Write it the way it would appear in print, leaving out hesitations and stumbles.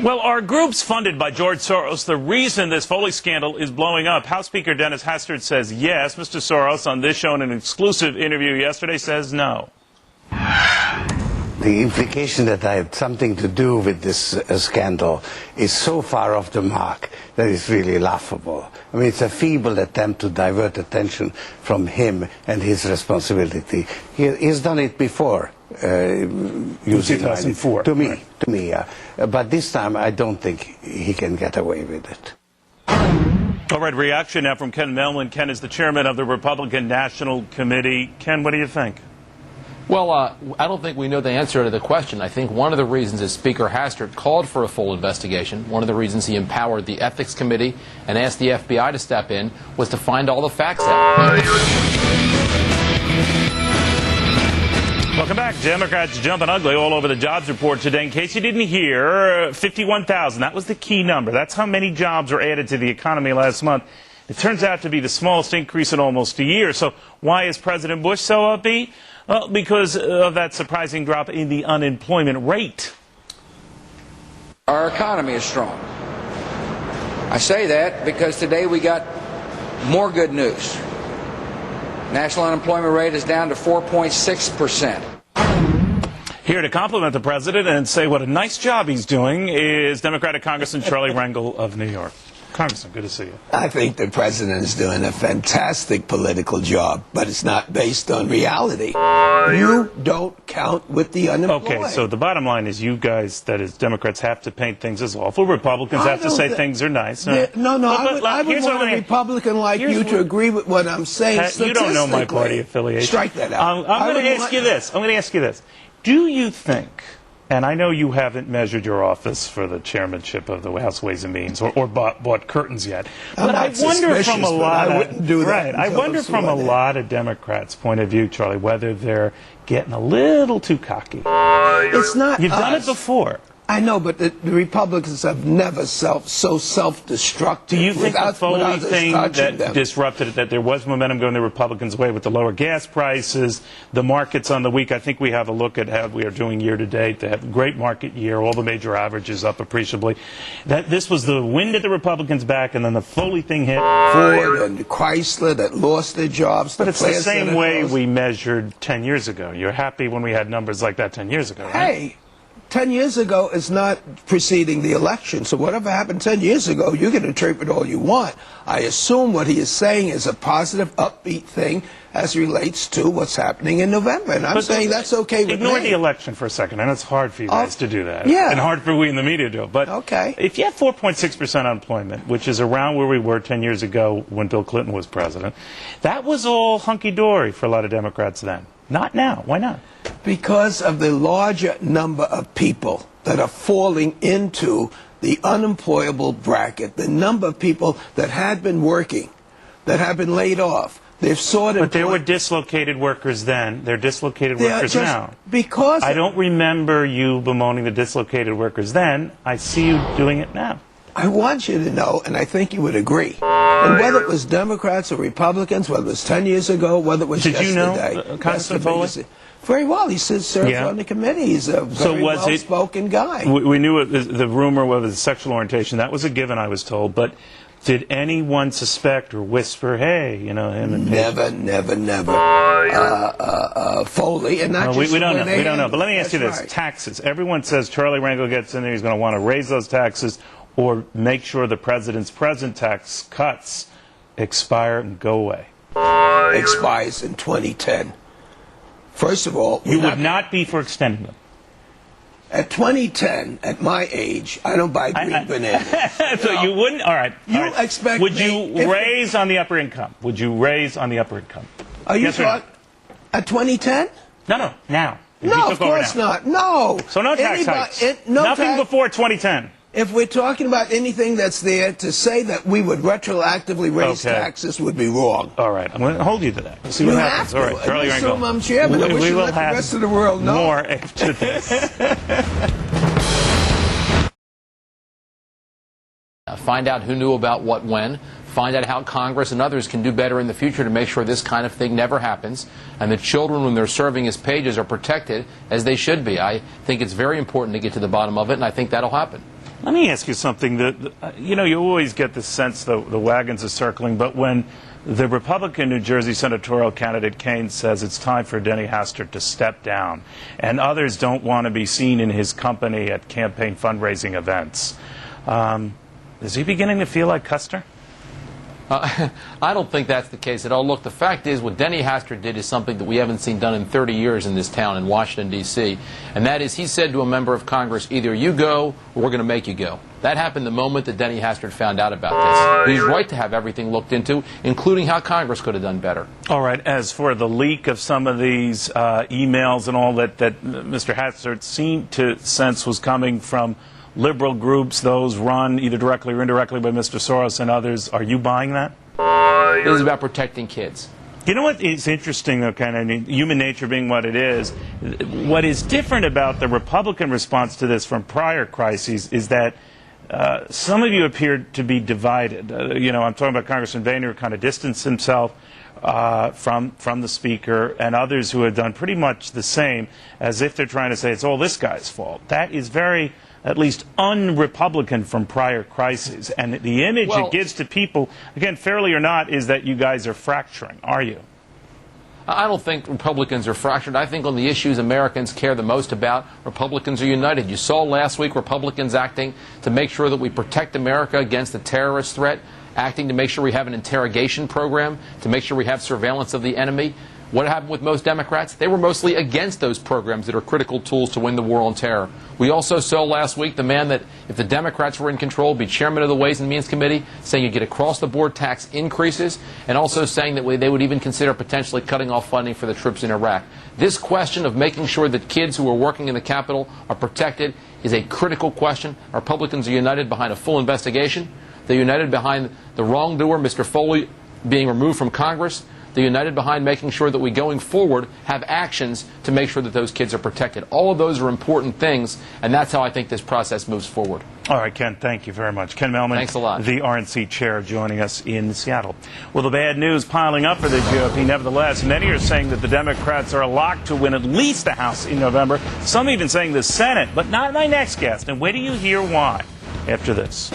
Well, are groups funded by George Soros the reason this Foley scandal is blowing up? House Speaker Dennis Hastert says yes. Mr. Soros, on this show in an exclusive interview yesterday, says no. The implication that I had something to do with this scandal is so far off the mark that it's really laughable. I mean, it's a feeble attempt to divert attention from him and his responsibility. He's done it before. In 2004. To me, yeah. But this time, I don't think he can get away with it. All right, reaction now from Ken Melman. Ken is the chairman of the Republican National Committee. Ken, what do you think? Well, I don't think we know the answer to the question. I think one of the reasons is Speaker Hastert called for a full investigation. One of the reasons he empowered the Ethics Committee and asked the FBI to step in was to find all the facts out. Welcome back. Democrats jumping ugly all over the jobs report today. In case you didn't hear, 51,000. That was the key number. That's how many jobs were added to the economy last month. It turns out to be the smallest increase in almost a year. So why is President Bush so upbeat? Well, because of that surprising drop in the unemployment rate. Our economy is strong. I say that because today we got more good news. National unemployment rate is down to 4.6%. Here to compliment the president and say what a nice job he's doing is Democratic Congressman Charlie Rangel of New York. Congressman, good to see you. I think the president is doing a fantastic political job, but it's not based on reality. You don't count with the unemployed. Okay, so the bottom line is you guys, that is, Democrats, have to paint things as awful. Republicans have to say things are nice. No, I would want a Republican like you to agree with what I'm saying. You don't know my party affiliation. Strike that out. I'm going to ask you this. I'm going to ask you this. Do you think, and I know you haven't measured your office for the chairmanship of the House Ways and Means or bought curtains yet, but I wonder from a lot of lot of Democrats' point of view, Charlie, whether they're getting a little too cocky. It's not. You've done it before. I know, but the Republicans have never so self-destructive. Do you think the Foley thing that disrupted it, that there was momentum going the Republicans' way with the lower gas prices, the markets on the week? I think we have a look at how we are doing year to date. They have a great market year, all the major averages up appreciably. That this was the wind at the Republicans' back, and then the Foley thing hit. Ford and Chrysler that lost their jobs. But it's the same way we measured 10 years ago. You're happy when we had numbers like that 10 years ago, right? Hey. 10 years ago is not preceding the election, so whatever happened 10 years ago, you can interpret all you want. I assume what he is saying is a positive, upbeat thing as relates to what's happening in November, and I'm saying that's okay with me. Ignore the election for a second, and it's hard for you guys to do that. Yeah. And hard for we in the media to do. But if you have 4.6% unemployment, which is around where we were 10 years ago when Bill Clinton was president, that was all hunky-dory for a lot of Democrats then. Not now. Why not? Because of the larger number of people that are falling into the unemployable bracket, the number of people that had been working, that have been laid off. They've sorted. But there were dislocated workers then. They're dislocated workers now. Because I don't remember you bemoaning the dislocated workers then. I see you doing it now. I want you to know, and I think you would agree, and whether it was Democrats or Republicans, whether it was 10 years ago, whether it was yesterday. Did you know Congressman Foley? Very well. He serves on the committee. He's a very well-spoken guy. We knew the rumor was sexual orientation. That was a given, I was told. But did anyone suspect or whisper, hey, you know, him and Never. Foley, and not just we don't know. We don't know. But let me ask you this. Right. Taxes. Everyone says Charlie Rangel gets in there. He's going to want to raise those taxes or make sure the president's present tax cuts expire and go away. Expires in 2010. First of all, you would not be for extending them. At 2010, at my age, I don't buy green bananas. So you wouldn't? All right. Expect Would you raise on the upper income? Would you raise on the upper income? Are you talking at 2010? No, now. No, of course not. No. So no tax hikes. Nothing before 2010. If we're talking about anything that's there, to say that we would retroactively raise taxes would be wrong. All right. I'm going to hold you to that. We'll see what happens. All right. Charlie Rangel. I'm chairman. I wish you let the rest of the world know. More after this. Find out who knew about what when. find out how Congress and others can do better in the future to make sure this kind of thing never happens, and the children, when they're serving as pages, are protected as they should be. I think it's very important to get to the bottom of it, and I think that'll happen. Let me ask you something. You always get the sense the wagons are circling, but when the Republican New Jersey senatorial candidate Kane says it's time for Denny Hastert to step down, and others don't want to be seen in his company at campaign fundraising events, is he beginning to feel like Custer? I don't think that's the case at all. Look, the fact is what Denny Hastert did is something that we haven't seen done in 30 years in this town in Washington, D.C., and that is he said to a member of Congress, either you go or we're going to make you go. That happened the moment that Denny Hastert found out about this. He's right to have everything looked into, including how Congress could have done better. All right. As for the leak of some of these emails and all that Mr. Hastert seemed to sense was coming from liberal groups, those run either directly or indirectly by Mr. Soros and others, are you buying that? It is about protecting kids. You know what is interesting, though, Ken? I mean, human nature being what it is, what is different about the Republican response to this from prior crises is that some of you appear to be divided. I'm talking about Congressman Boehner, who kind of distanced himself from the Speaker, and others who have done pretty much the same, as if they're trying to say it's all this guy's fault. That is very, at least, un-Republican from prior crises. And the image it gives to people, again, fairly or not, is that you guys are fracturing. Are you? I don't think Republicans are fractured. I think on the issues Americans care the most about, Republicans are united. You saw last week Republicans acting to make sure that we protect America against the terrorist threat, acting to make sure we have an interrogation program, to make sure we have surveillance of the enemy. What happened with most Democrats? They were mostly against those programs that are critical tools to win the war on terror. We also saw last week the man that, if the Democrats were in control, would be chairman of the Ways and Means Committee, saying you'd get across-the-board tax increases, and also saying that they would even consider potentially cutting off funding for the troops in Iraq. This question of making sure that kids who are working in the Capitol are protected is a critical question. Republicans are united behind a full investigation. They're united behind the wrongdoer, Mr. Foley, being removed from Congress. They're united behind making sure that we, going forward, have actions to make sure that those kids are protected. All of those are important things, and that's how I think this process moves forward. All right, Ken, thank you very much. Ken Mehlman, thanks a lot. The RNC chair, joining us in Seattle. Well, the bad news piling up for the GOP. Nevertheless, many are saying that the Democrats are locked to win at least the House in November. Some even saying the Senate, but not my next guest. And wait till you hear why after this.